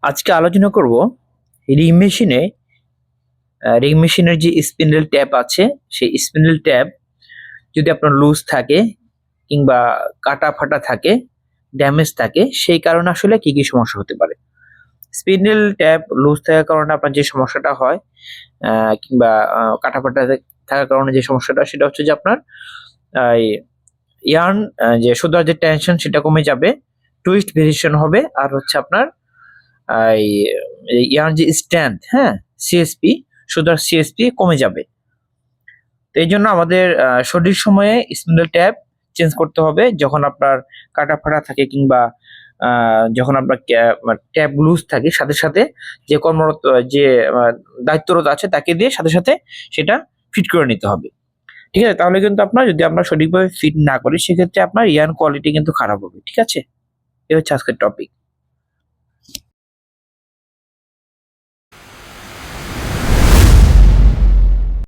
আজকে আলোচনা করব রিং মেশিনে রিং মেশিনের যে স্পিন্ডেল ট্যাপ আছে সেই স্পিন্ডেল ট্যাপ যদি আপনার লুজ থাকে কিংবা কাটা ফাটা থাকে, ড্যামেজ থাকে, সেই কারণে আসলে কি কি সমস্যা হতে পারে। স্পিন্ডেল ট্যাপ লুজ থাকার কারণে আপনার যে সমস্যাটা হয় কিংবা কাটা ফাটা থাকার কারণে যে সমস্যাটা, সেটা হচ্ছে যে আপনার ইয়ার্ন যে সুতার যে টেনশন সেটা কমে যাবে, টুইস্ট ভেরিয়েশন হবে, আর হচ্ছে আপনার ইয়ার্ন যে স্ট্রেংথ, হ্যাঁ, সিএসপি, সুতার সিএসপি কমে যাবে। তো এই জন্য আমাদের সঠিক সময়ে স্পিন্ডেল ট্যাপ চেঞ্জ করতে হবে যখন আপনার কাটা ফাটা থাকে কিংবা যখন আপনার ট্যাপ লুজ থাকে। সাথে সাথে যে কর্মরত যে দায়িত্বরত আছে তাকে দিয়ে সাথে সাথে সেটা ফিট করে নিতে হবে। ঠিক আছে, তাহলে কিন্তু আপনার যদি আমরা সঠিকভাবে ফিট না করি সেক্ষেত্রে আপনার ইয়ার্ন কোয়ালিটি কিন্তু খারাপ হবে। ঠিক আছে, এই হচ্ছে আজকের টপিক।